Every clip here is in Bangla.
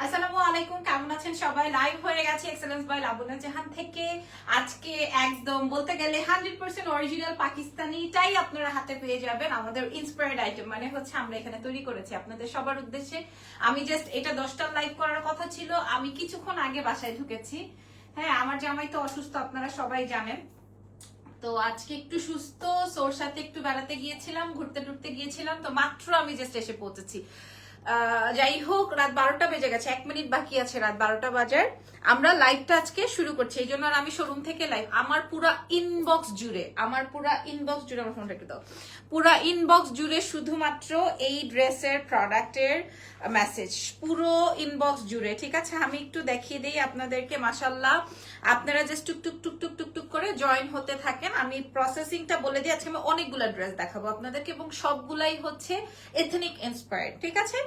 আসসালামু আলাইকুম, কেমন আছেন সবাই? লাইভ হয়ে গেছে এক্সেলেন্স বাই লাবনা জাহান থেকে। আজকে একদম বলতে গেলে 100% অরিজিনাল পাকিস্তানিটাই আপনারা হাতে পেয়ে যাবেন। আমাদের ইন্সপায়ার্ড আইটেম মানে হচ্ছে আমরা এখানে তৈরি করেছি আপনাদের সবার উদ্দেশ্যে। আমি জাস্ট এটা 10টার লাইভ করার কথা ছিল, আমি কিছুক্ষণ আগে বাসায় ঢুকেছি। হ্যাঁ, আমার জামাই তো অসুস্থ, আপনারা সবাই জানেন। তো আজকে একটু সুস্থ, সোর সাথে একটু বেড়াতে গিয়েছিলাম, ঘুরতে টুরতে গিয়েছিলাম, তো মাত্র আমি জাস্ট এসে পৌঁছেছি। যাই হোক, রাত 12টা বেজে গেছে, 1 মিনিট বাকি আছে রাত 12টা বাজার। আমরা লাইভটা আজকে শুরু করছি, এই জন্য আমি শোরুম থেকে লাইভ। আমার পুরা ইনবক্স জুড়ে আমার ফোনটা একটু দাও, পুরা ইনবক্স জুড়ে শুধুমাত্র এই ড্রেসের প্রোডাক্টের মেসেজ, পুরো ইনবক্স জুড়ে। ঠিক আছে, আমি একটু দেখিয়ে দিই আপনাদেরকে। মাশাল্লাহ, আপনারা জাস্ট টুকটুক টুকটুক টুকটুক করে জয়েন হতে থাকেন। আমি প্রসেসিংটা বলে দিই। আজকে আমি অনেকগুলো ড্রেস দেখাবো আপনাদেরকে এবং সবগুলাই হচ্ছে এথনিক ইন্সপায়ার্ড। ঠিক আছে,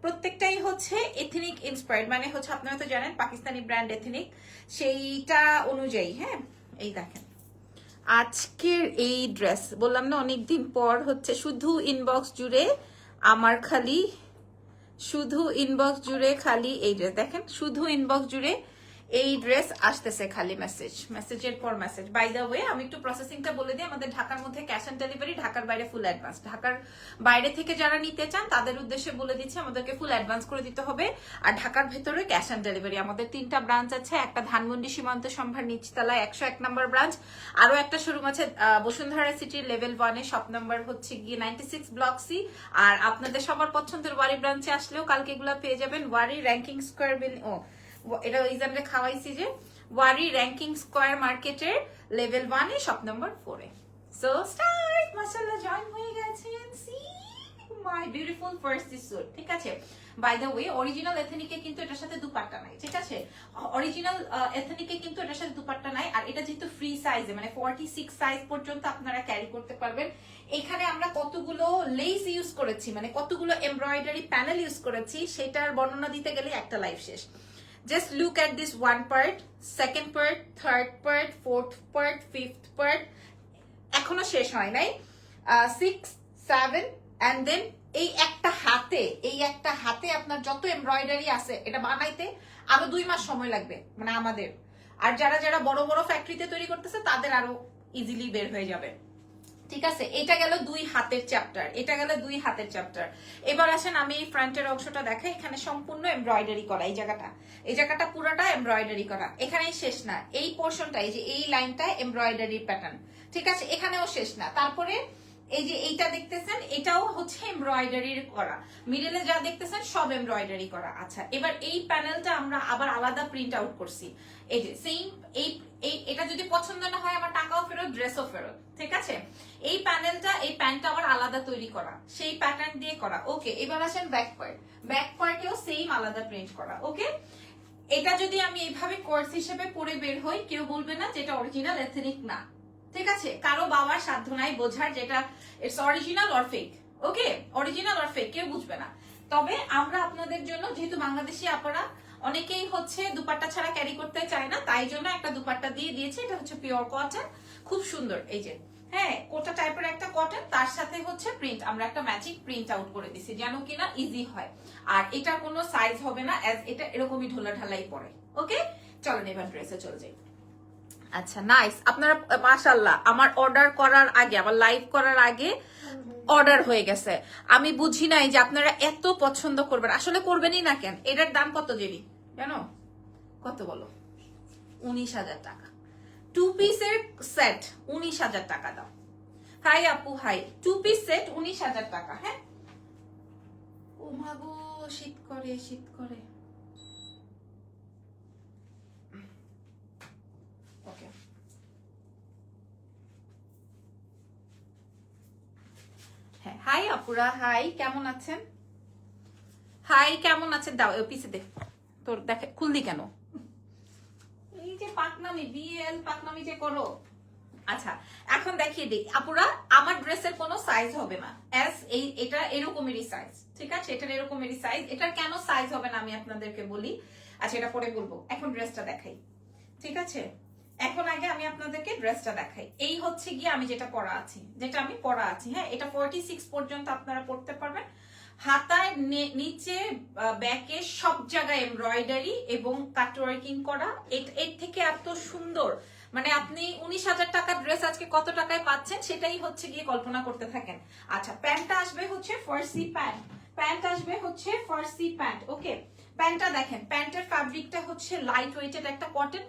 প্রত্যেকটাই হচ্ছে এথনিক ইন্সপায়ার্ড, মানে হচ্ছে আপনারা তো জানেন পাকিস্তানি ব্র্যান্ড এথনিক, সেইটা অনুযায়ী। হ্যাঁ, এই দেখেন আজকের এই ড্রেস, বললাম না অনেকদিন পর হচ্ছে। শুধু ইনবক্স জুড়ে আমার খালি, শুধু ইনবক্স জুড়ে খালি এই ড্রেস দেখেন, শুধু ইনবক্স জুড়ে এই ড্রেস আসতেছে খালি মেসেজের পর মেসেজ। বাই দ্য ওয়ে, আমি একটু প্রসেসিংটা বলে দিই। আমাদের ঢাকার মধ্যে ক্যাশ অন ডেলিভারি, ঢাকার বাইরে ফুল অ্যাডভান্স। ঢাকার বাইরে থেকে যারা নিতে চান তাদের উদ্দেশ্যে বলে দিচ্ছি, আমাদেরকে ফুল অ্যাডভান্স করে দিতে হবে। আর ঢাকার ভেতরে ক্যাশ অন ডেলিভারি। আমাদের 3টা ব্রাঞ্চ আছে, একটা ধানমন্ডি সীমান্ত সম্ভার নিচতলায় 101 নম্বর ব্রাঞ্চ, আরো একটা শোরুম আছে বসুন্ধরা সিটির লেভেল 1 এ, শপ নাম্বার হচ্ছে গিয়ে 96 ব্লক সি। আর আপনাদের সবার পছন্দের ওয়ারি ব্রাঞ্চে আসলেও কালকে এগুলো পেয়ে যাবেন। ওয়ারি র্যাঙ্কিং স্কোয়ার বিল, এটা ওই জানলে খাওয়াইছি যে ওয়ারি র্যাঙ্কিং স্কোয়ার মার্কেটের লেভেল 1 এ, শপ নাম্বার 4 এ। So start. মাশাআল্লাহ, জয়েন হয়ে গেছেন। See my beautiful first suit. ঠিক আছে, বাই দ্য ওয়ে, অরিজিনাল এথনিকে কিন্তু এটার সাথে দুপাট্টা নাই। ঠিক আছে, অরিজিনাল এথনিকে কিন্তু এটার সাথে দুপাট্টা নাই। আর এটা যেহেতু ফ্রি সাইজে, মানে 46 সাইজ পর্যন্ত আপনারা ক্যারি করতে পারবেন। এখানে আমরা কতগুলো লেস ইউজ করেছি, মানে কতগুলো এমব্রয়ডারি প্যানেল ইউজ করেছি, সেটার বর্ণনা দিতে গেলে একটা লাইভ শেষ। Just look at this one part, second part, third part, fourth part, fifth part. এখনো শেষ হয় নাই। 6, 7 and then এই একটা হাতে আপনার যত এমব্রয়ডারি আছে এটা বানাইতে আরো 2 মাস সময় লাগবে, মানে আমাদের। আর যারা যারা বড় বড় ফ্যাক্টরিতে তৈরি করতেছে তাদের আরো ইজিলি বের হয়ে যাবে। ঠিক আছে, এটা গেল 2 হাতের চ্যাপ্টার। এবার আসেন আমি এই ফ্রন্টের অংশটা দেখাই। এখানে সম্পূর্ণ এমব্রয়ডারি করা, এই জায়গাটা পুরোটা এমব্রয়ডারি করা। এখানেই শেষ না, এই পোর্শনটা, এই যে এই লাইনটা এমব্রয়ডারি প্যাটার্ন। ঠিক আছে, এখানেও শেষ না। তারপরে এই যে এইটা দেখতেছেন, এটাও হচ্ছে এমব্রয়ডারির করা। মিডলে যা দেখতেছেন সব এমব্রয়ডারি করা। আচ্ছা, এবার এই প্যানেলটা আমরা আবার আলাদা প্রিন্ট আউট করছি। এই যে সেম, এটা যদি পছন্দ না হয় আমার টাকাও ফেরত, ড্রেসও ফেরত। ঠিক আছে, এই প্যানেলটা, এই প্যান্টটা আবার আলাদা তৈরি করা, সেই প্যাটার্ন দিয়ে করা। ওকে, এবার আসেন ব্যাক পার্টেও সেম আলাদা প্রিন্ট করা। ওকে, এটা যদি আমি এইভাবে কোর্স হিসেবে পরে বের হই, কেউ বলবে না যে এটা অরিজিনাল এথনিক না। ঠিক আছে, কারো বাবার সাধ্য নাই বোঝার যেটা it's original or fake. Okay, original or fake কেউ বুঝবে না। তবে আমরা আপনাদের জন্য, যেহেতু বাংলাদেশি আপনারা অনেকেই হচ্ছে দুপাট্টা ছাড়া ক্যারি করতে চায় না, তাই জন্য একটা দুপাট্টা দিয়ে দিয়েছি। এটা হচ্ছে পিওর কটন, খুব সুন্দর। এই যে, হ্যাঁ, কোটা টাইপের একটা কটন, তার সাথে হচ্ছে প্রিন্ট, আমরা একটা ম্যাচিং প্রিন্ট আউট করে দিছি যেন কিনা ইজি হয়। আর এটা কোনো সাইজ হবে না, এটা এরকমই ঢোলা ঢালাই পড়ে। ওকে, চলেন এবার ড্রেসে চলে যাই। আচ্ছা, নাইস। আপনারা মাশাআল্লাহ, আমার অর্ডার করার আগে, আমার লাইভ করার আগে অর্ডার হয়ে গেছে। আমি বুঝি নাই যে আপনারা এত পছন্দ করবেন, আসলে করবেনই না কেন। এটার দাম কত জেরি জানো? কত বলো? 19,000 টাকা। 2 পিসের সেট 19,000 টাকা দাও। হাই আপু, হাই। 2 পিস সেট 19,000 টাকা। হ্যাঁ, ও মাগো, শীত করে। ওকে, হ্যাঁ, হাই আপুরা, হাই, কেমন আছেন? দাও পিছে দে, তোর দেখে খুললি কেন? এই যে পাকনামি, বিএল পাকনামি যে করো। আচ্ছা, এখন দেখিয়ে দিই আপুরা, আমার ড্রেসের কোনো সাইজ হবে না, এটা এরকমেরই সাইজ। ঠিক আছে, এটার এরকমেরই সাইজ। এটার কেন সাইজ হবে না আমি আপনাদেরকে বলি। আচ্ছা, এটা পরে বলবো, এখন ড্রেসটা দেখাই। ঠিক আছে, এখন আগে আমি আপনাদেরকে ড্রেসটা দেখাই। এই হচ্ছে গিয়ে আমি যেটা পরা আছি। হ্যাঁ, এটা 46 পর্যন্ত আপনারা পড়তে পারবেন। হাতার নিচে ব্যাকে সব জায়গায় এমব্রয়ডারি এবং কাটওয়ার্কিং করা। এর থেকে এত সুন্দর, মানে আপনি 19,000 টাকার ড্রেস আজকে কত টাকায় পাচ্ছেন সেটাই হচ্ছে গিয়ে কল্পনা করতে থাকেন। আচ্ছা, প্যান্টটা আসবে হচ্ছে ফার্সি প্যান্ট, প্যান্ট আসবে হচ্ছে ফার্সি প্যান্ট। ওকে, প্যান্টটা দেখেন, প্যান্টের ফ্যাব্রিকটা হচ্ছে লাইট ওয়েটেড একটা কটন।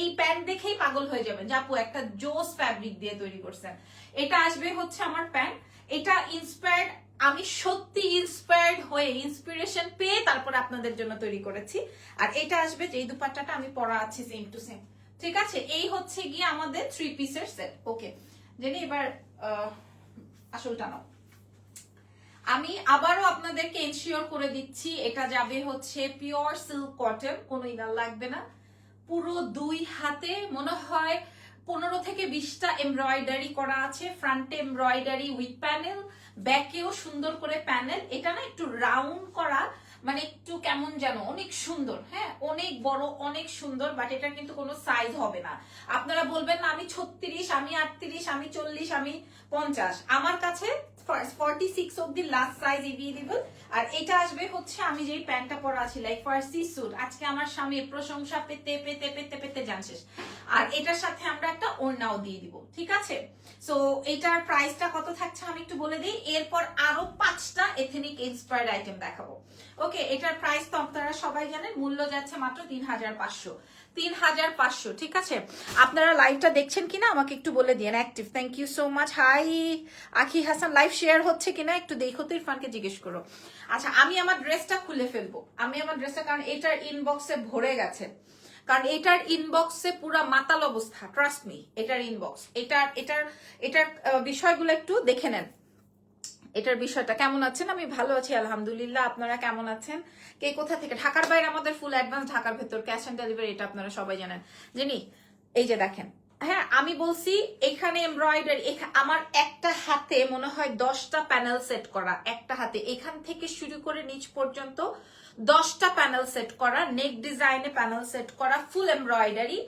এই প্যান্ট দেখেই পাগল হয়ে যাবেন, জাপু একটা জোস ফ্যাব্রিক দিয়ে তৈরি করছেন। এটা আসবে হচ্ছে আমার প্যান্ট, এটা ইন্সপায়ার্ড, আমি সত্যি ইন্সপায়ার্ড হয়ে ইন্সপিরেশন পেয়ে তারপর আপনাদের জন্য তৈরি করেছি। আর এটা আসবে যে দুপাট্টাটা আমি পরা আছি সেম টু সেম, ঠিক আছে? এই হচ্ছে গিয়ে আমাদের 3 পিসের সেট। ওকে জেনে, এবার আসলটা নাও। আমি আবারও আপনাদেরকে এনশিওর করে দিচ্ছি এটা যাবে হচ্ছে পিওর সিল্ক কটন, কোনো ইনার লাগবে না। পুরো 2 হাতে মনে হয় 15 থেকে 20টা এমব্রয়ডারি করা আছে, ফ্রন্টে এমব্রয়ডারি উইথ প্যানেল, ব্যাকেও সুন্দর করে প্যানেল। এটা না একটু রাউন্ড করা, মানে একটু কেমন যেন অনেক সুন্দর, হ্যাঁ অনেক বড় অনেক সুন্দর। বাট এটা কিন্তু কোনো সাইজ হবে না, আপনারা বলবেন না আমি 36, আমি 38, আমি 40, আমি 50। আমার কাছে 46 অব্দি লাস্ট সাইজ এভেলেবল। আর এটা আসবে হচ্ছে আমি যেই প্যান্টটা পরা আছি লাইক ফার্সি স্যুট, আজকে আমার স্বামী প্রশংসা পেতে পেতে পেতে পেতে জান শেষ। আর এটার সাথে আমরা একটা ওড়নাও দিয়ে দিব, ঠিক আছে? সো এটার প্রাইসটা কত থাকছে আমি একটু বলে দিই, এরপর আরো 5টা এথনিক ইন্সপায়ার্ড আইটেম দেখাবো। ওকে, এটার প্রাইস তো আপনারা সবাই জানেন, মূল্য যাচ্ছে মাত্র 3,500, 3,500, ঠিক আছে? আপনারা লাইভটা দেখছেন কিনা আমাকে একটু বলে দিয়েন। Active, thank you so much. Hi Akhi Hasan, live share হচ্ছে কিনা একটু দেখো তো, ইরফানকে জিজ্ঞেস করো। আচ্ছা, আমি আমার ড্রেসটা খুলে ফেলবো, আমি আমার ড্রেসটা, কারণ এটার ইনবক্সে ভরে গেছে, কারণ এটার ইনবক্সে পুরো মাতাল অবস্থা, ট্রাস্ট মি। এটার ইনবক্স, এটার বিষয়গুলো একটু দেখে নেন। এটার বিষয়টা কেমন আছেন? আমি ভালো আছি আলহামদুলিল্লাহ, আপনারা কেমন আছেন? কে কোথা থেকে? ঢাকার বাইরে আমাদের ফুল অ্যাডভান্স, ঢাকার ভেতর ক্যাশ অন ডেলিভারি, এটা আপনারা সবাই জানেন। জানি এই যে দেখেন, হ্যাঁ আমি বলছি এখানে এমব্রয়ডারি, আমার একটা হাতে মনে হয় 10টা প্যানেল সেট করা, একটা হাতে এখান থেকে শুরু করে নিচ পর্যন্ত 10টা প্যানেল সেট করা, নেক ডিজাইনে প্যানেল সেট করা, ফুল এমব্রয়ডারি।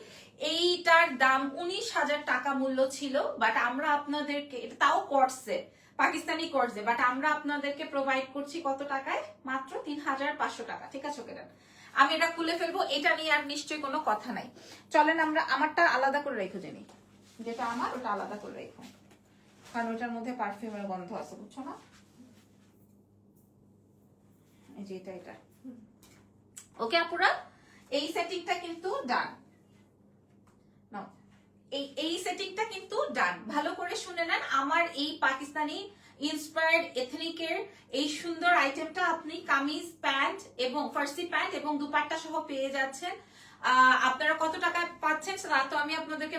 এইটার দাম 19,000 টাকা মূল্য ছিল, বাট আমরা আপনাদেরকে, এটা তাও করছে পাকিস্তানি কোর্সে, বাট আমরা আপনাদেরকে প্রোভাইড করছি কত টাকায়? মাত্র 3,500 টাকা, ঠিক আছে? ওকে, আমি এটা খুলে ফেলবো, এটা নিয়ে আর নিশ্চয়ই কোনো কথা নাই। চলেন আমরা আমারটা আলাদা করে রেখো, জেনি যেটা আমার ওটা আলাদা করে রেখো, কারণ ওটার মধ্যে পারফিউমের গন্ধ আছে, বুঝছো না? এই যে এটা ওকে আপুরা, এই সেটিংটা কিন্তু ডান। নাও, এই সেটিংটা কিন্তু ডান, ভালো করে শুনে নেন। আমার এই পাকিস্তানি ইন্সপায়ার্ড এথনিকের এই সুন্দর আইটেমটা আপনি কামিজ প্যান্ট এবং ফার্সি প্যান্ট এবং দুপাট্টা সহ পেয়ে যাচ্ছেন। আপনারা কত টাকা পাচ্ছেন তা তো আমি আপনাদেরকে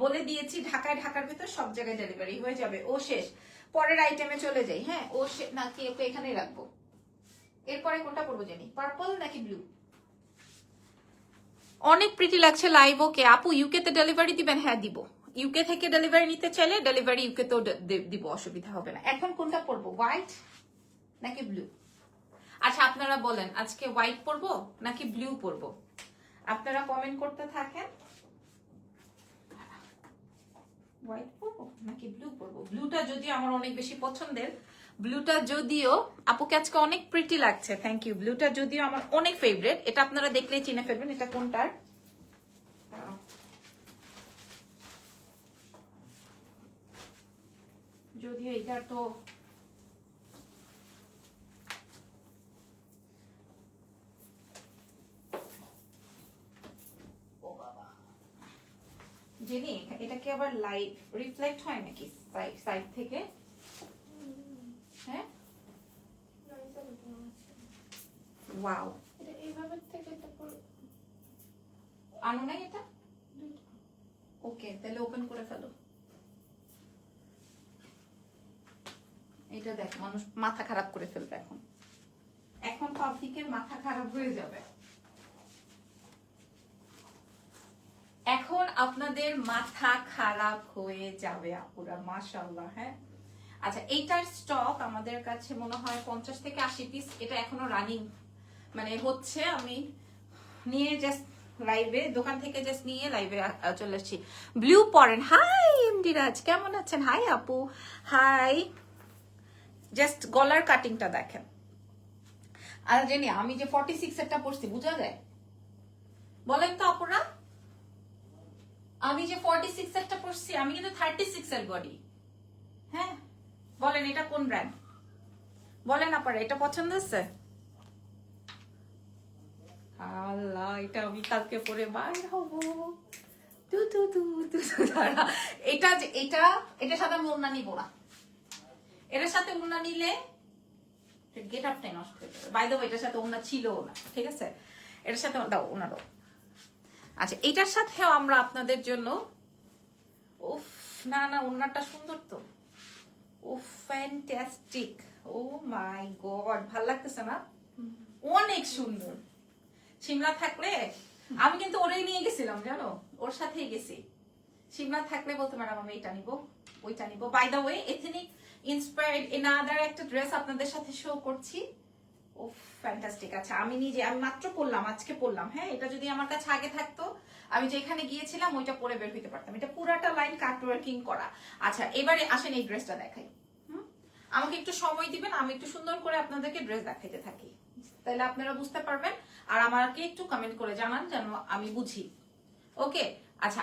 বলে দিয়েছি। ঢাকার ভিতর সব জায়গায় ডেলিভারি হয়ে যাবে। ও শেষ, পরের আইটেমে চলে যাই। হ্যাঁ ও নাকি ওকে এখানেই রাখবো। এরপরে কোনটা করবো জানি, পার্পল নাকি ব্লু? অনেক প্রিটি লাগছে লাইভ। ওকে আপু, ইউকে তে ডেলিভারি দিবেন? হ্যাঁ দিব, ইউকে থেকে ডেলিভারি নিতে চাইলে ডেলিভারি ইউকে তেও দিব, অসুবিধা হবে না। এখন কোনটা পরবো, হোয়াইট নাকি ব্লু? আচ্ছা আপনারা বলেন আজকে হোয়াইট পরবো নাকি ব্লু পরবো, আপনারা কমেন্ট করতে থাকেন। হোয়াইট পরবো নাকি ব্লু পরবো? ব্লুটা যদিও আমার অনেক বেশি পছন্দের, ব্লুটা যদিও আপুকে আজকে অনেক প্রিটি লাগছে, থ্যাংক ইউ। ব্লুটা যদিও আমার অনেক ফেভারিট, এটা আপনারা দেখলেই চিনে ফেলবেন এটা কোনটার। যদিও এটা তো জেনি, এটা কি আবার লাইট রিফ্লেক্ট হয় নাকি সাইড থেকে? হ্যাঁ ওয়াও, এটা এইভাবে থেকে আনো নাই এটা? ওকে তাহলে ওপেন করে ফেলো। এটা দেখ, মানুষ মাথা খারাপ করে ফেলবে এখন পাবলিকের মাথা খারাপ হয়ে যাবে। এখন আপনাদের মাথা খারাপ হয়ে যাবে আপুরা, মাশাআল্লাহ। হ্যাঁ আচ্ছা, এইটার স্টক আমাদের কাছে মনে হয় 50 থেকে 80 পিস, এটা এখনো রানিং মানে হচ্ছে। আমি নিয়ে জাস্ট লাইভে, দোকান থেকে জাস্ট নিয়ে লাইভে চলে আসছি। ব্লু পরেন। হাই এমডি রাজ, কেমন আছেন? হাই আপু, হাই। জাস্ট গলার কাটিংটা দেখেন। আর জানি আমি যে 46 এরটা পরছি বুঝা যায়? বলেন তো আপুরা, আমি যে 46 এরটা পরছি আমি কিন্তু 36 এর বডি। হ্যাঁ বলেন এটা কোন ব্র্যান্ড? বলেন আপনারা এটা পছন্দ হচ্ছে? আল্লাহ, এটা আমি কালকে পরে বাইর হব। তু তু তু তু দাঁড়া। এটার সাথে আমি ওড়না নিব না। এটার সাথে ওড়না নিলে গেট আপটাই নষ্ট হয়ে যাবে। বাই দ্য ওয়ে এটার সাথে ওড়না ছিল না, ঠিক আছে? এটার সাথে দাও ওড়না দাও। আচ্ছা এটার সাথেও আমরা আপনাদের জন্য, উফ না না ওড়নাটা সুন্দর তো, উফ ফ্যান্টাস্টিক, ও মাই গড, ভাল লাগতেছে না? অনেক সুন্দর। সিমলা থাকলে আমি কিন্তু ওরেই নিয়ে গেছিলাম জানো, ওর সাথেই গেছি। সিমলা থাকলে বলতে ম্যাডাম আমি এটা নিব ওইটা নিব। By the way ethnic inspired another একটা ড্রেস আপনাদের সাথে শো করছি। ও ফ্যান্টাস্টিক। আচ্ছা আমি মাত্র পরলাম, আজকে পরলাম। হ্যাঁ এটা যদি আমার কাছে আগে থাকতো, আমি যেখানে গিয়েছিলাম ওইটা পরে বের হইতে পারতাম। এটা পুরাটা লাইন কাট ওয়ার্কিং করা। আচ্ছা এবারে আসেন এই ড্রেসটা দেখাই। আমাকে একটু সময় দিবেন, আমি একটু সুন্দর করে আপনাদেরকে ড্রেস দেখাইতে থাকি, তাহলে আপনারা বুঝতে পারবেন। আর আমাকে একটু কমেন্ট করে জানান যেন আমি বুঝি। ওকে আচ্ছা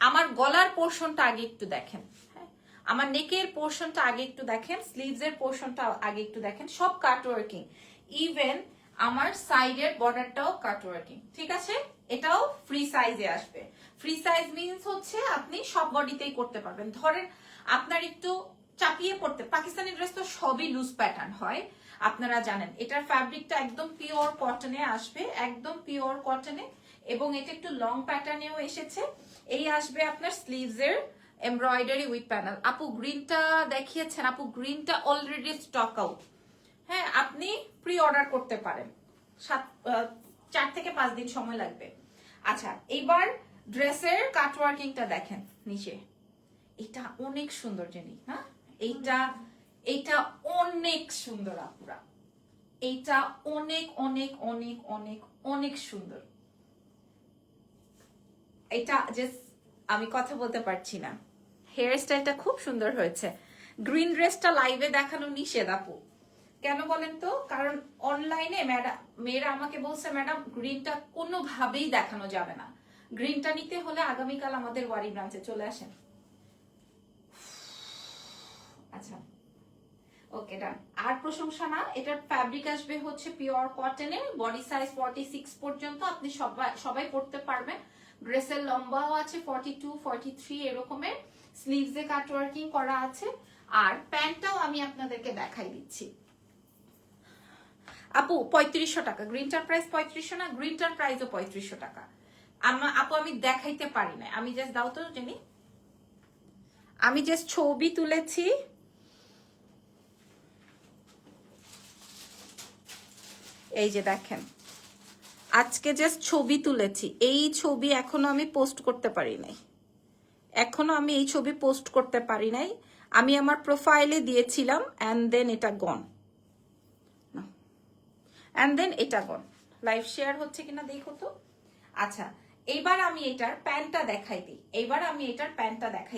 আমার গলার পোর্শনটা আগে একটু দেখেন। হ্যাঁ আমার নেকের পোর্শনটা আগে একটু দেখেন, স্লিভস এর পোর্শনটা আগে একটু দেখেন। সব কাট ওয়ার্কিং, ইভেন আমার সাইডের বর্ডারটাও কাট ওয়ার্কিং, ঠিক আছে? এটাও ফ্রি সাইজে আসবে। ফ্রি সাইজ মিন্স হচ্ছে আপনি সব বডিতেই করতে পারবেন। ধরেন আপনার একটু চাপিয়ে পড়তে, পাকিস্তানি ড্রেস তো সবই লুজ প্যাটার্ন হয় আপনারা জানেন। এটার ফ্যাব্রিকটা একদম পিওর কটনে আসবে, একদম পিওর কটনে, এবং এটা একটু লং প্যাটার্নেও এসেছে। এই আসবে আপনার স্লিভস এর এমব্রয়ডারি উইথ প্যানেল। আপু গ্রিনটা দেখিয়েছেন, আপু গ্রিনটা অলরেডি স্টক আউট। হ্যাঁ আপনি প্রি অর্ডার করতে পারেন, 4 থেকে 5 দিন সময় লাগবে। আচ্ছা এইবার ড্রেসের কাটওয়ার্কিংটা দেখেন নিচে, এটা অনেক সুন্দর জিনিস। হ্যাঁ এইটা অনেক সুন্দর আপুরা, এইটা অনেক অনেক অনেক অনেক অনেক সুন্দর। এটা জাস্ট আমি কথা বলতে পারছি না। হেয়ার স্টাইলটা খুব সুন্দর হয়েছে। গ্রিন ড্রেসটা লাইভে দেখানো নিষেধ আপু, কেন বলেন তো? কারণ অনলাইনে মেয়েরা আমাকে বলছে ম্যাডাম গ্রিনটা কোনোভাবেই দেখানো যাবে না। গ্রিনটা নিতে হলে আগামীকাল আমাদের ওয়ারি ব্রাঞ্চে চলে আসেন। আচ্ছা ওকে ডান। আর প্রশংসা না, এটার ফ্যাব্রিক আসবে হচ্ছে পিওর কটনের, বডি সাইজ 46 পর্যন্ত আপনি সবাই পড়তে পারবেন। ড্রেসের লম্বাও আছে 42 43 এরকমের, স্লিভসে কাট ওয়ার্কিং করা আছে। আর প্যান্টটাও আমি আপনাদেরকে দেখাই দিচ্ছি। আপু 3500 টাকা গ্রিনটার প্রাইস, 3500 না, গ্রিনটার প্রাইসও 3500 টাকা। আপু আমি দেখাইতে পারি না, আমি জাস্ট দাও তো জানি, আমি জাস্ট ছবি তুলেছি। এই যে দেখেন আজকে জাস্ট ছবি তুলেছি, এই ছবি এখনো আমি পোস্ট করতে পারি নাই, এখনো আমি এই ছবি পোস্ট করতে পারি নাই। আমি আমার প্রোফাইলে দিয়েছিলাম এন্ড দেন এটা গন, এন্ড দেন এটা গন। লাইভ শেয়ার হচ্ছে কিনা দেখো তো। আচ্ছা এইবার আমি এটার প্যান্টটা দেখাই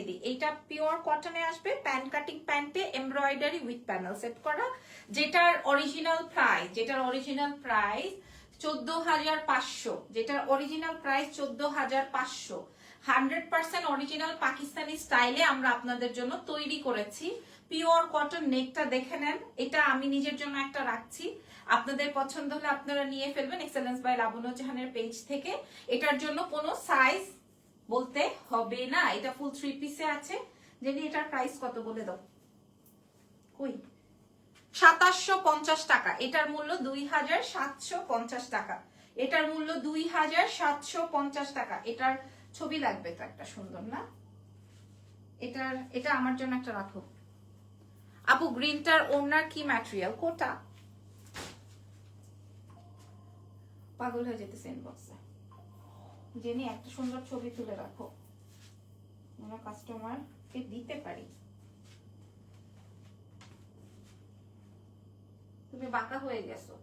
দিই, এইটা পিওর কটনে আসবে, প্যান্ট কাটিং প্যান্টে এমব্রয়ডারি উইথ প্যানেল সেট করা, যেটার অরিজিনাল প্রাইস 14,500, যেটার অরিজিনাল প্রাইস 14,500। 100% অরিজিনাল পাকিস্তানি স্টাইলে আমরা আপনাদের জন্য তৈরি করেছি। পিওর কটন, নেকটা দেখে নেন, এটা আমি নিজের জন্য একটা রাখছি, আপনাদের পছন্দ হলে আপনারা নিয়ে ফেলবেন এক্সেলেন্স বাই লাবণ্য জাহানের পেজ থেকে। এটার জন্য কোনো সাইজ বলতে হবে না, এটা ফুল 3 পিসে আছে। জেনি এটার প্রাইস কত বলে দাও, কই? 2750 টাকা, এটার মূল্য 2750 টাকা, এটার মূল্য 2750 টাকা। এটার ছবি লাগবে তো একটা সুন্দর না, এটা আমার জন্য একটা রাখো। আপু গ্রিনটার ওনার কি ম্যাটেরিয়াল? কোটা? পাগল হয়ে যেতেছে ইনবক্সে। জেনি একটা সুন্দর ছবি তুলে রাখো, আমরা কাস্টমারকে দিতে পারি। তুমি বাঁকা হয়ে গেছো।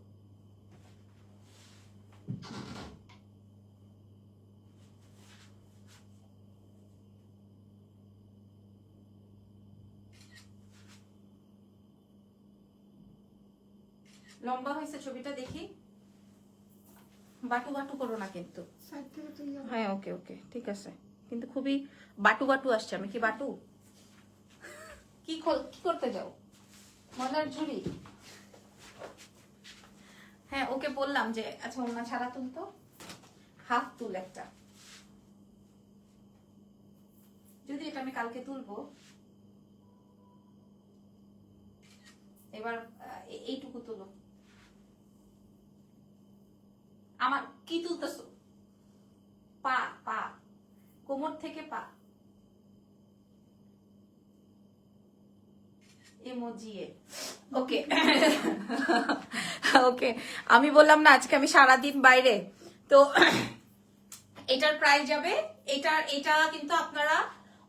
লম্বা হয়েছে ছবিটা দেখি, বাটু বাটু করো না কিন্তু। হ্যাঁ ওকে ওকে ঠিক আছে, কিন্তু খুবই বাটু বাটু আসছে। আমি কি বাটু? কি করতে যাও, মজার ঝুড়ি? হ্যাঁ ওকে বললাম যে আচ্ছা ওনা ছাড়া তুলতো, হাফ তুল একটা, যদি এটা আমি কালকে তুলবো। এবার এইটুকু তুলো। আমার কি তুলতেছো? পা পা, কোমর থেকে পা। ইমোজিয়ে ওকে ওকে। আমি বললাম না আজকে আমি সারাদিন বাইরে, তো এটার প্রাইস যাবে, এটা কিন্তু আপনারা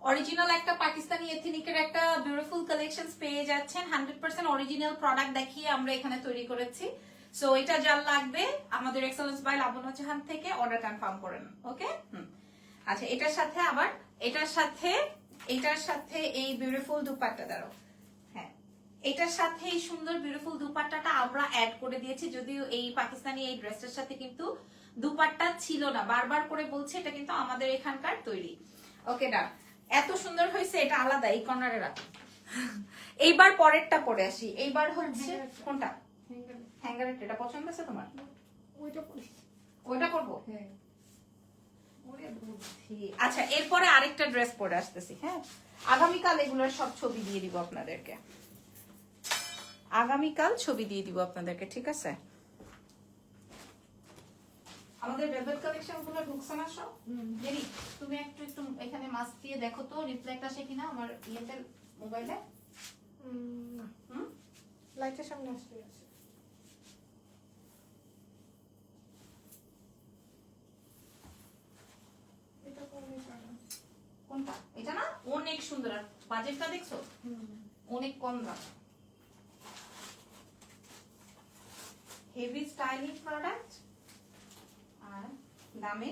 অরিজিনাল একটা পাকিস্তানি এথনিকের একটা বিউটিফুল কালেকশনস পেয়ে যাচ্ছেন। 100% অরিজিনাল প্রোডাক্ট দেখিয়ে আমরা এখানে তৈরি করেছি। সো এটা যার লাগবে আমাদের এক্সেলেন্স বাই লাবণ্য জাহান থেকে অর্ডার কনফার্ম করেন। ওকে আচ্ছা, এটার সাথে আবার এটার সাথে এই বিউটিফুল দুপাট্টা দাও। হ্যাঁ, এটার সাথে এই সুন্দর বিউটিফুল দুপাট্টাটা আমরা অ্যাড করে দিয়েছি, যদিও এই পাকিস্তানি এই ড্রেসটার সাথে কিন্তু দুপাট্টা ছিল না, বারবার করে বলছে এটা কিন্তু আমাদের এখানকার তৈরি। ওকে ডান, এত সুন্দর হয়েছে, এটা আলাদা, এই কর্নারে রাখ। এইবার পরেরটা পরে আসি। এইবার হচ্ছে কোনটা? হ্যাঙ্গারের। এটা পছন্দ আছে তোমার? ওইটা করবো। আচ্ছা, এরপরে আরেকটা ড্রেস পরে আসতেছি। হ্যাঁ, আগামীকাল এগুলোর সব ছবি দিয়ে দিব আপনাদেরকে, আগামীকাল ছবি দিয়ে দিব আপনাদেরকে, ঠিক আছে? আমাদের ভেলভেট কালেকশন গুলো ঢুকছে না সব? দেরি। তুমি একটু এখানে মাস্ক দিয়ে দেখো তো রিফ্লেক্ট আসে কিনা আমার ইয়েতে মোবাইলে। লাইটের সামনে আসতে আছে। এটা কোনটা? এটা না, অনেক সুন্দর। আর বাজেটটা দেখছো, অনেক কম দাম, হেভি স্টাইলিশ প্রোডাক্ট আর দামে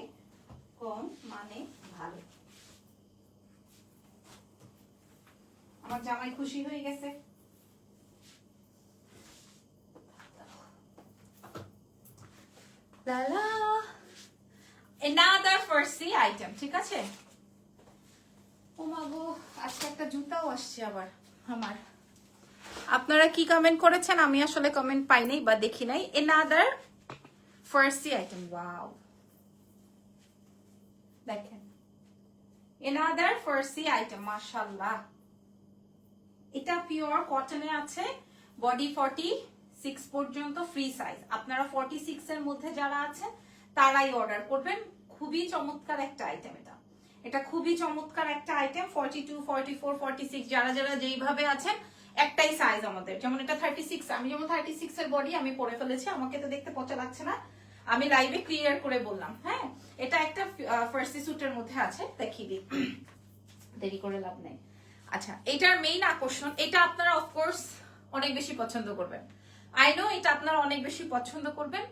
কম, মানে ভালো। আমার জামাই খুশি হয়ে গেছে। Another Farsi item, ঠিক আছে? ও মা গো, আজকে একটা জুতাও আসছে আবার আমার। আপনারা কি কমেন্ট করেছেন? আমি আসলে কমেন্ট পাই নাই বা দেখি নাই। Another Farsi item, wow, দেখেন another Farsi item, মাশাআল্লাহ। এটা পিওর কটনে আছে, বডি 46 পর্যন্ত ফ্রি সাইজ। আপনারা 46 এর মধ্যে যারা আছেন তারাই অর্ডার করবেন। খুবই চমৎকার একটা আইটেম এটা খুবই চমৎকার একটা আইটেম। 42, 44, 46 যারা যারা যেইভাবে আছেন, একটাই সাইজ আমাদের। যেমন এটা 36, আমি যেমন 36 এর বডি আমি পরে ফেলেছি, আমাকে তো দেখতে পচা লাগছে না, আমি লাইভে ক্লিয়ার করে বললাম। হ্যাঁ, এটা একটা ফার্সি স্যুটের মধ্যে আছে, দেখিয়ে দিই, দেরি করে লাভ নেই। আচ্ছা, এটার মেইন আকর্ষণ, এটা আপনারা অফকোর্স অনেক বেশি পছন্দ করবেন, আই নো এটা আপনারা অনেক বেশি পছন্দ করবেন।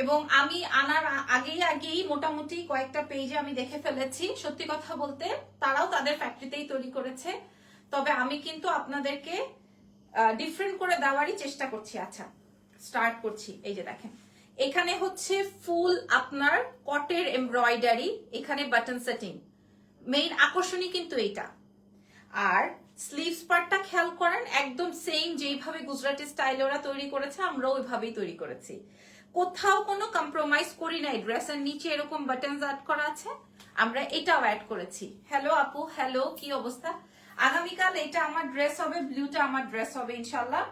এবং আমি আনার আগেই মোটামুটি কয়েকটা পেজে আমি দেখে ফেলেছি। সত্যি কথা বলতে তারাও তাদের ফ্যাক্টরিতেই তৈরি করেছে, তবে আমি কিন্তু আপনাদেরকে ডিফারেন্ট করে দেওয়ারই চেষ্টা করছি। আচ্ছা, স্টার্ট করছি। এই যে দেখেন, এখানে হচ্ছে ফুল আপনার কটের এমব্রয়ডারি, এখানে বাটন সেটিং, মেইন আকর্ষণই কিন্তু এইটা। আর স্লিভস পার্টটা খেয়াল করেন, একদম সেম যেইভাবে গুজরাটি স্টাইলে ওরা তৈরি করেছে, আমরা ওইভাবেই তৈরি করেছি, কোথাও কোনো কম্প্রোমাইজ করি নাই। ড্রেসের নিচে এরকম বাটনস অ্যাড করা আছে, আমরা এটাও অ্যাড করেছি। হ্যালো আপু, হ্যালো, কি অবস্থা? আগামীকাল এটা আমার ড্রেস হবে, ব্লুটা আমার ড্রেস হবে ইনশাল্লাহ।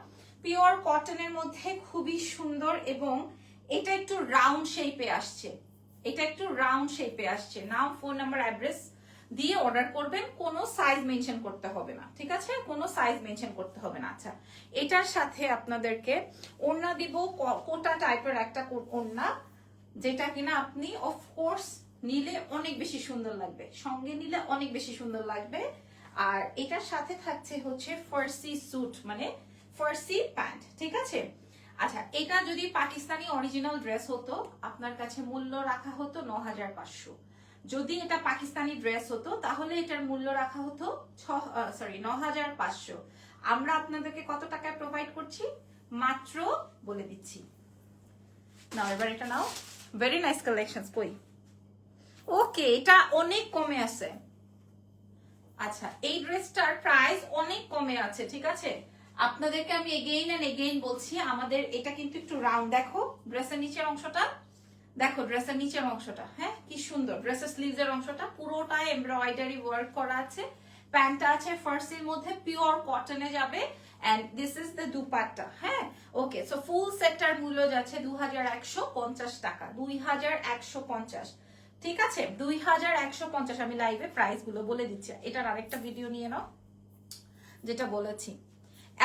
পিওর কটনের মধ্যে খুবই সুন্দর, এবং এটা একটু রাউন্ড শেপে আসছে, নাম, ফোন নাম্বার, অ্যাড্রেস দিয়ে অর্ডার করবেন, কোনো সাইজ মেনশন করতে হবে না, ঠিক আছে? কোনো সাইজ মেনশন করতে হবে না। আচ্ছা, এটার সাথে আপনাদেরকে ওড়না দিব, কোটা টাইপের একটা ওড়না, যেটা কিনা আপনি অফকোর্স নিলে অনেক বেশি সুন্দর লাগবে, সঙ্গে নিলে অনেক বেশি সুন্দর লাগবে। আর এটার সাথে থাকছে হচ্ছে ফার্সি স্যুট, মানে ফার্সি প্যান্ট, ঠিক আছে? আচ্ছা, এটা যদি পাকিস্তানি অরিজিনাল ড্রেস হতো, আপনার কাছে মূল্য রাখা হতো 9500। যদি এটা পাকিস্তানি ড্রেস হতো তাহলে এটার মূল্য রাখা হতো 9500। আমরা আপনাদেরকে কত টাকায় প্রোভাইড করছি? মাত্র বলে দিচ্ছি। নাও এবার এটা নাও, ভেরি নাইস কালেকশন। কই ওকে, এটা অনেক কমে আছে। আচ্ছা, এই ড্রেসটার প্রাইস অনেক কমে আছে, ঠিক আছে? আপনাদেরকে আমি এগেইন এন্ড এগেইন বলছি, আমাদের এটা কিন্তু একটু রাউন্ড। দেখো ড্রেসের নিচের অংশটা, দেখো ড্রেসের নিচের অংশটা, হ্যাঁ কি সুন্দর। ড্রেসের স্লিভস এর অংশটা পুরোটা এমব্রয়ডারি ওয়ার্ক করা আছে। প্যান্টটা আছে ফার্সির মধ্যে, পিওর কটনে যাবে। And this is the dupatta. হ্যাঁ ওকে, সো ফুল সেটটার মূল্য যাচ্ছে 2150 টাকা, 2150। ঠিক আছে, 2150। আমি লাইভে প্রাইস গুলো বলে দিচ্ছি। এটার আরেকটা ভিডিও নিয়ে নাও, যেটা বলেছি।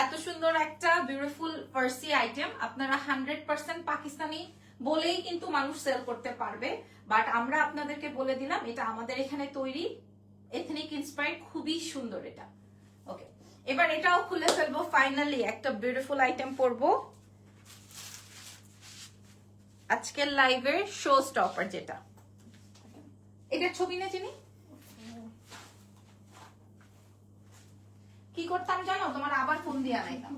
এত সুন্দর একটা বিউটিফুল ফার্সি আইটেম আপনারা 100% পাকিস্তানি বলেই কিন্তু মানুষ সেল করতে পারবে। বাট আমরা আপনাদেরকে বলে দিলাম এটা আমাদের এখানে তৈরি, এথনিক ইন্সপায়ার্ড, খুবই সুন্দর এটা। ওকে, এবার এটাও খুলে ফেলবো। ফাইনালি একটা বিউটিফুল আইটেম পরবো, আজকের লাইভের শো স্টপার যেটা। এটার ছবি না চিনি কি করতাম জানো, তোমার আবার ফোন দিয়ে আনাইতাম।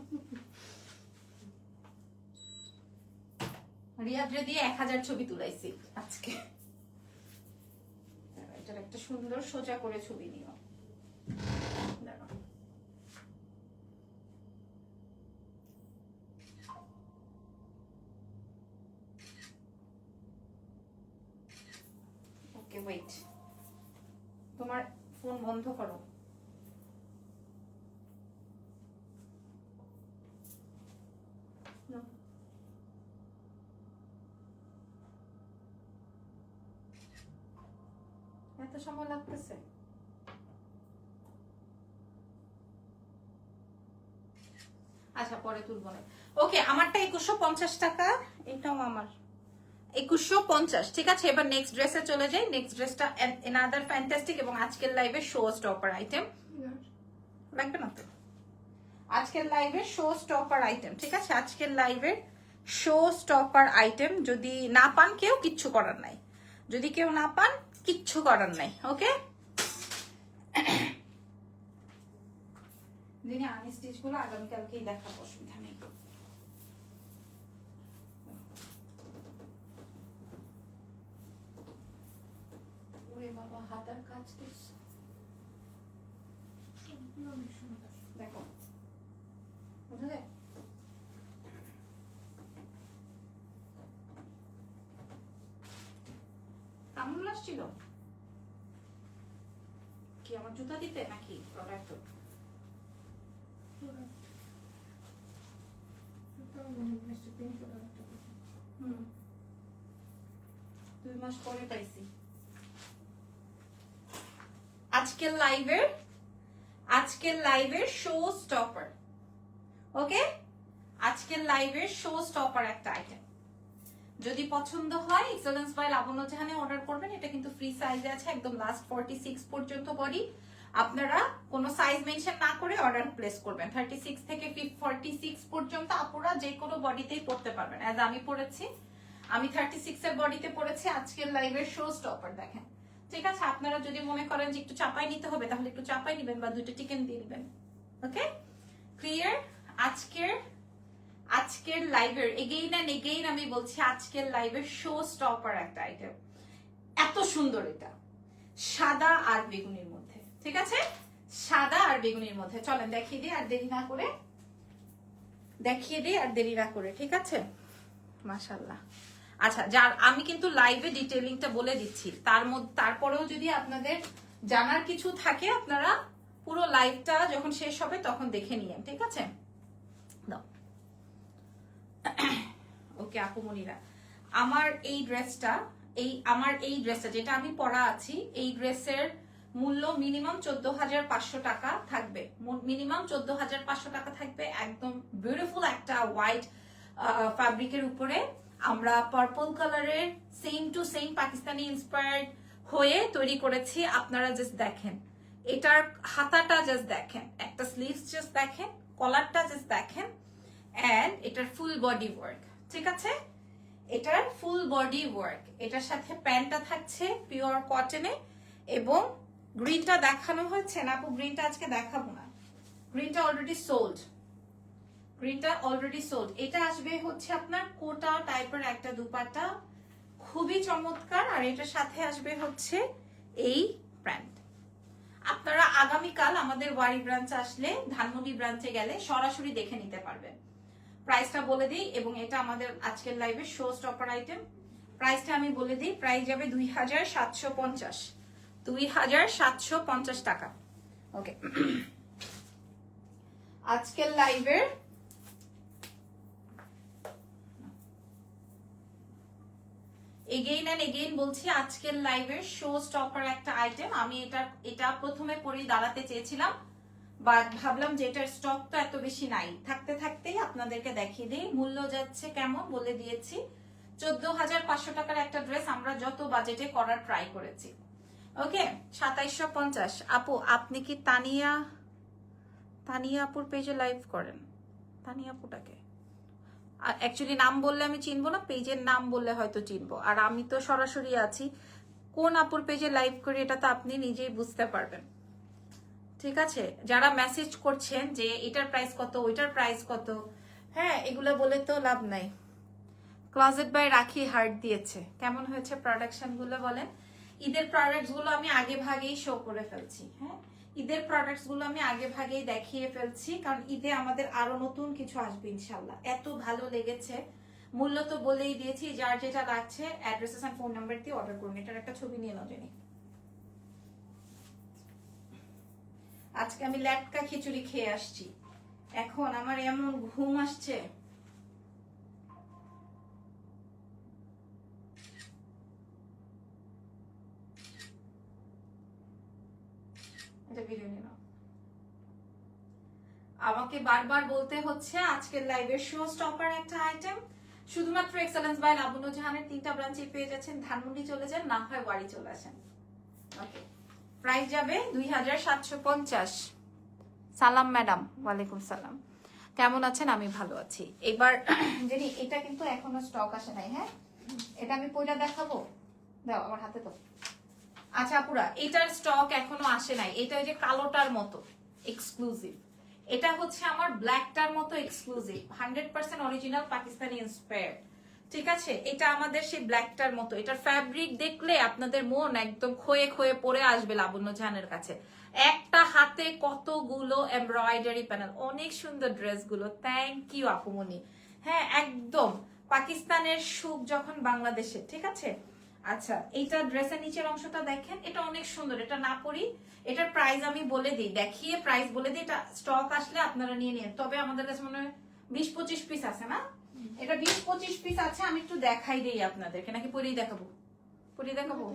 রিয়াদরে দিয়ে 1000 ছবি তুলাইছি আজকে। এটার একটা সুন্দর সোজা করে ছবি নিও। ওকে ওয়েট, তোমার ফোন বন্ধ করো। এত সময় লাগতেছে? আচ্ছা পরে তুলবো না। ওকে, আমারটা 2150 টাকা, এটাও আমার 2150। ঠিক আছে, এবার নেক্সট ড্রেসে চলে যাই। নেক্সট ড্রেসটা এনাদার ফ্যান্টাস্টিক এবং আজকের লাইভে শো স্টপার আইটেম। লাগবে না তো? আজকের লাইভে শো স্টপার আইটেম, ঠিক আছে? আজকের লাইভের শো স্টপার আইটেম। যদি না পান কেউ, কিচ্ছু করার নাই। যদি কেউ না পান, কিচ্ছু করার নাই। ওকে, দিনে আনি স্টিচ গুলো আগামীকালকেই দেখাবো, অসুবিধা নেই। ওরে বাবা, হাতার কাজ দেখো, বুঝা যায়? কেমন লাগছিল? কি আমার জুতা দিতে নাকি প্রোডাক্ট? হুম, 2 মাস পরে পাইছি। আজকের লাইভের শো স্টপার। ওকে, আজকের লাইভের শো স্টপার একটা আইটেম। যদি পছন্দ হয় এক্সেলেন্স বাই লাবণ্য জাহানে অর্ডার করবেন। এটা কিন্তু ফ্রি সাইজে আছে, একদম লাস্ট 46 পর্যন্ত বডি। আপনারা কোনো সাইজ মেনশন না করে অর্ডার প্লেস করবেন। 36 থেকে 46 পর্যন্ত আপুরা যে কোনো বডিতেই পড়তে পারবেন। অ্যাজ আমি পড়েছি, আমি 36 এর বডিতে পড়েছি। আজকের লাইভের শো স্টপার দেখেন, ঠিক আছে? আপনারা যদি মনে করেন যে একটু চাপাই নিতে হবে, তাহলে একটু চাপাই নেবেন বা 2টা চিকেন দিয়ে নেবেন। ওকে, ক্লিয়ার? আজকের লাইভের এগেইন এন্ড এগেইন আমি বলছি, আজকের লাইভের শো স্টপার একটা আইটেম। এত সুন্দর, এটা সাদা আর বেগুনির মধ্যে, ঠিক আছে? সাদা আর বেগুনির মধ্যে। চলেন দেখিয়ে দিই আর দেরি না করে, ঠিক আছে? মাশাআল্লাহ। আচ্ছা, যার আমি কিন্তু লাইভে ডিটেইলিংটা বলে দিচ্ছি, তারপরেও যদি আপনাদের জানার কিছু থাকে, আপনারা পুরো লাইভটা যখন শেষ হবে তখন দেখে নিয়েন, ঠিক আছে? ওকে আপুমনিরা, আমার এই ড্রেসটা যেটা আমি পরা আছি, এই ড্রেসের মূল্য মিনিমাম 14,500 টাকা থাকবে। মিনিমাম 14,500 টাকা থাকবে। একদম বিউটিফুল একটা হোয়াইট ফ্যাব্রিকের উপরে আমরা পার্পল কালারের same to same Pakistani inspired হয়ে তৈরি করেছি। আপনারা জাস্ট দেখেন, এটার হাতাটা জাস্ট দেখেন, একটা স্লিভস জাস্ট দেখেন, কলারটা জাস্ট দেখেন, এন্ড এটার ফুল বডি ওয়ার্ক, ঠিক আছে? এটার ফুল বডি ওয়ার্ক। এটার সাথে প্যান্টটা থাকছে পিওর কটনে, এবং গ্রিনটা দেখানো হচ্ছে না আপু, গ্রিনটা আজকে দেখাবো না, গ্রিনটা অলরেডি সোল্ড। গ্রিনটা অলরেডি সোল্ড। এটা আসবে হচ্ছে আপনার কোটা টাইপের একটা দুপাট্টা, খুবই চমৎকার। আর এটার সাথে আসবে হচ্ছে এই প্যান্ট। আপনারা আগামীকাল আমাদের ওয়ারি ব্রাঞ্চ আসলে, ধানমন্ডি ব্রাঞ্চে গেলে সরাসরি দেখে নিতে পারবেন। প্রাইসটা বলে দিই, এবং এটা আমাদের আজকের লাইভে শো স্টপার আইটেম। প্রাইসটা আমি বলে দিই, প্রাইস যাবে 2750, 2750 টাকা। ওকে, আজকের লাইভের এগেইন এন্ড এগেইন বলছি, আজকের লাইভের শো স্টপার একটা আইটেম। আমি এটা প্রথমে পরেই দাঁড়াতে চেয়েছিলাম, বাট ভাবলাম যে এটার স্টক তো এত বেশি নাই, থাকতে থাকতেই আপনাদেরকে দেখিয়ে দিই। মূল্য যাচ্ছে কেমন বলে দিয়েছি, 14,500 টাকার একটা ড্রেস আমরা যত বাজেটে করার ট্রাই করেছি। ওকে, 2750। আপু আপনি কি তানিয়া আপুর পেজে লাইভ করেন? তানিয়া আপুটাকে অ্যাকচুয়ালি নাম বললে আমি চিনবো না, পেজের নাম বললে হয়তো চিনবো। আর আমি তো সরাসরি আছি, কোন আপুর পেজে লাইভ করি এটা তো আপনি নিজেই বুঝতে পারবেন। ঠিক আছে, যারা মেসেজ করছেন যে এটার প্রাইস কত, ওইটার প্রাইস কত, হ্যাঁ এগুলো বলে তো লাভ নাই। ক্লোজেট বাই রাখি হার্ট দিয়েছে, কেমন হয়েছে প্রোডাকশন গুলো বলেন? ঈদের প্রোডাক্টস গুলো আমি আগে ভাগেই শো করে ফেলছি। হ্যাঁ, ঈদের প্রোডাক্টস গুলো আমি আগে ভাগেই দেখিয়ে ফেলছি, কারণ ঈদে আমাদের আরো নতুন কিছু আসবে ইনশাল্লাহ। এত ভালো লেগেছে, মূল্য তো বলেই দিয়েছি, যার যেটা লাগছে অ্যাড্রেসেস এন্ড ফোন নাম্বার দিয়ে অর্ডার করুন। এটার একটা ছবি নিয়ে নাও জানি। আজকে আমি ল্যাটকা খিচুড়ি খেয়ে আসছি, এখন আমার এমন ঘুম আসছে। আমাকে বারবার বলতে হচ্ছে আজকের লাইভের শো স্টপার একটা আইটেম, শুধুমাত্র এক্সেলেন্স বাই লাবণ্য জাহানের 3টা ব্রাঞ্চে পেয়ে যাচ্ছেন। ধানমন্ডি চলে যান, না হয় ওয়ারি চলে আসেন। ওকে, প্রাইস যাবে 2750। সালাম ম্যাডাম। ওয়ালাইকুম সালাম, কেমন আছেন? আমি ভালো আছি। এবার জানি এটা কিন্তু এখনো স্টক আসে নাই। হ্যাঁ, এটা আমি পয়লা দেখাবো, দাও আমার হাতে তো। আচ্ছা আপুরা, এটার স্টক এখনো আসে নাই। এটা ওই যে কালোটার মতো এক্সক্লুসিভ, এটা হচ্ছে আমার ব্ল্যাকটার মতো এক্সক্লুসিভ, 100% অরিজিনাল পাকিস্তানি ইন্সপায়ার্ড। ঠিক আছে, এটা আমাদের সেই ব্ল্যাকটার মতো। এটার ফ্যাব্রিক দেখলে আপনাদের মন একদম ক্ষয়ে ক্ষয়ে পড়ে আসবে লাবণ্য জাহানের কাছে। একটা হাতে কতগুলো এমব্রয়ডারি প্যানেল, অনেক সুন্দর ড্রেসগুলো। থ্যাংক ইউ আপুমনি। হ্যাঁ একদম পাকিস্তানের সুখ যখন বাংলাদেশে। ঠিক আছে, আচ্ছা এইটা ড্রেসের নিচের অংশটা দেখেন, এটা অনেক সুন্দর। এটা না পরি, এটার প্রাইস আমি বলে দিই, দেখিয়ে প্রাইস বলে দিই। এটা স্টক আসলে আপনারা নিয়ে নিন, তবে আমাদের কাছে মনে হয় 20-25 পিস আছে না? এটা 20-25 পিস আছে। আমি একটু দেখাই দিই আপনাদেরকে, নাকি পরেই দেখাবো? পরেই দেখাবো।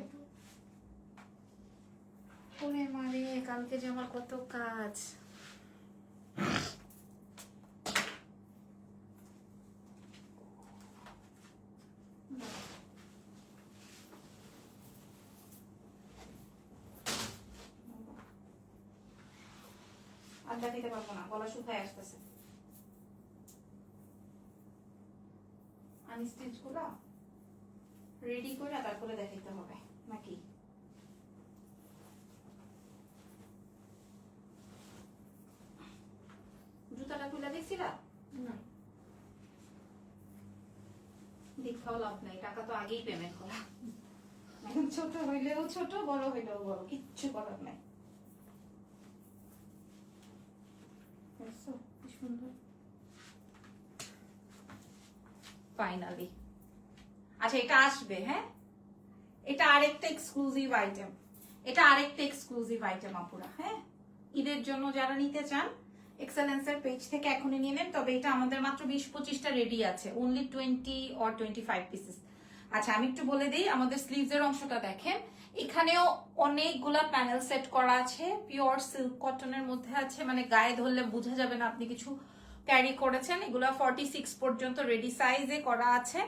ওরে মারে, কালকে যে আমার কত কাজ। আড্ডা দিতে পারবো না, গলা শুকায় আসতেছে। আনস্টিচ গুলা রেডি করে তারপরে দেখাইতে হবে নাকি? জুতাটা খুলে দেখছিলা? না, দীক্ষাও লাভ নাই, টাকা তো আগেই পেমেন্ট করা। এখন ছোট হইলেও ছোট, বড় হইলেও বড়, কিচ্ছু করার নাই। ফাইনালি আচ্ছা এটা আসবে। হ্যাঁ, এটা আরেকটা এক্সক্লুসিভ আইটেম, এটা আরেকটা এক্সক্লুসিভ আইটেম আপুরা। হ্যাঁ, ঈদের জন্য যারা নিতে চান এক্সেলেন্সের পেজ থেকে এখনই নিয়ে নেন। তবে এটা আমাদের মাত্র 20-25টা রেডি আছে, অনলি 20 or 25 পিসেস। আচ্ছা আমি একটু বলে দিই, আমাদের স্লিভস এর অংশটা দেখেন, এখানেও অনেকগুলা প্যানেল সেট করা আছে, পিওর সিল্ক কটনের মধ্যে আছে, মানে গায়ে ধরলে বোঝা যাবে না আপনি কিছু ক্যারি করেছেন। এগুলো 46 পর্যন্ত রেডি সাইজে করা আছে,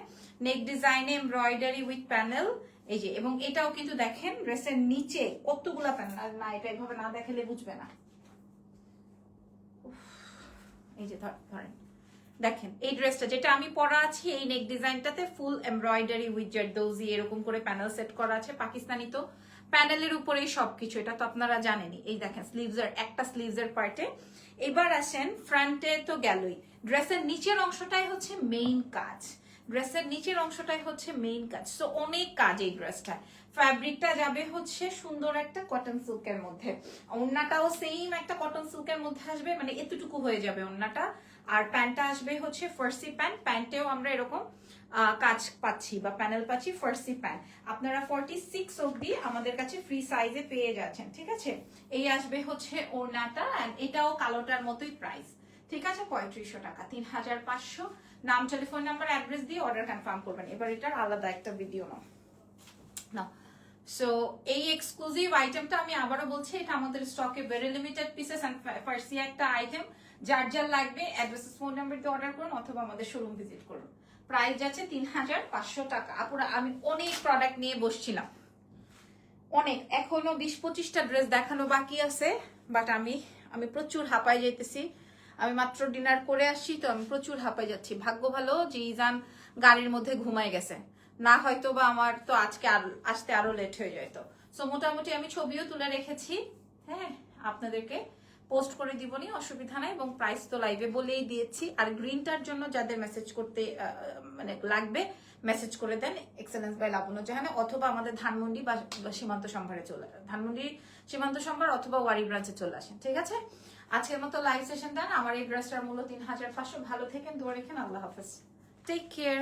নেক ডিজাইনে এমব্রয়ডারি উইথ প্যানেল। এই যে, এবং এটাও কিন্তু দেখেন ড্রেসের নিচে কতগুলা প্যানেল। আর না, এটা এইভাবে না দেখালে বুঝবে না। এই যে ধরেন, দেখেন এই ড্রেসটা যেটা আমি পরা আছি, এই নেক ডিজাইনটাতে ফুল এমব্রয়ডারি উইথ জারদৌজি এরকম করে প্যানেল সেট করা আছে। পাকিস্তানি তো প্যানেলের উপরেই সবকিছু, এটা তো আপনারা জানেনই। এই দেখেন স্লিভসের একটা স্লিভসের পার্টে। এবার আসেন ফ্রন্টে তো গেলই, ড্রেসের নিচের অংশটাই হচ্ছে মেইন কাজ, ড্রেসের নিচের অংশটাই হচ্ছে মেইন কাজ। সো অনেক কাজ এই ড্রেসটা। ফ্যাব্রিকটা যাবে হচ্ছে সুন্দর একটা কটন সিল্কের মধ্যে, ওড়নাটাও সেম একটা কটন সিল্কের মধ্যে আসবে, মানে এতটুকু হয়ে যাবে ওড়নাটা। আর প্যান্টটা আসবে হচ্ছে ফার্সি প্যান্ট, প্যান্টেও আমরা এরকম কাজ পাচ্ছি বা প্যানেল পাচ্ছি ফার্সি প্যান্ট। আপনারা 46 অবধি আমাদের কাছে ফ্রি সাইজে পেয়ে যাচ্ছেন, ঠিক আছে। এই আসবে হচ্ছে ওড়নাটা, and এটাও কালোটার মতোই প্রাইস, ঠিক আছে, 3500 টাকা, 3500। নাম, টেলিফোন নাম্বার, অ্যাড্রেস দিয়ে অর্ডার কনফার্ম করবেন। এবার এটার আলাদা একটা ভিডিও নাও। সো এই এক্সক্লুসিভ আইটেমটা আমি আবারও বলছি, এটা আমাদের স্টকে ভেরি লিমিটেড পিসেস এন্ড ফার্সি একটা আইটেম। যার যার লাগবে অ্যাড্রেস, ফোন নাম্বার দিয়ে অর্ডার করুন অথবা আমাদের শোরুম ভিজিট করুন। প্রাইস যাচ্ছে 3500 টাকা। আপুরা আমি অনেক প্রোডাক্ট নিয়ে বসছিলাম, অনেক, এখনো 20-25টা ড্রেস দেখানো বাকি আছে, বাট আমি প্রচুর হাঁপাই যাইতেছি। আমি মাত্র ডিনার করে আসছি, তো আমি প্রচুর হাঁপাই যাচ্ছি। ভাগ্য ভালো যে ইজান গাড়ির মধ্যে ঘুমায় গেছে, না হয়তো বা আমার তো আজকে আসতে আরো লেট হয়ে যেত। সো মোটামুটি আমি ছবিও তুলে রেখেছি, হ্যাঁ, আপনাদেরকে পোস্ট করে দিবনি, অসুবিধা নাই। এবং প্রাইস তো লাইভে বলেই দিয়েছি। আর গ্রিনটার জন্য যাদের মেসেজ করতে মানে লাগবে, মেসেজ করে দেন এক্সেলেন্স বাই লাবণ্য জাহানে, অথবা আমাদের ধানমন্ডি বা সীমান্ত সম্ভারে চলে আসেন, ধানমন্ডি সীমান্ত সম্ভার অথবা ওয়ারি ব্রাঞ্চে চলে আসেন, ঠিক আছে। আজকের মতো লাইভ সেশন দেন। আমার এই ড্রেসটার মূল্য 3500। ভালো থেকেন, দোয়া রেখেন, আল্লাহ হাফেজ, টেক কেয়ার।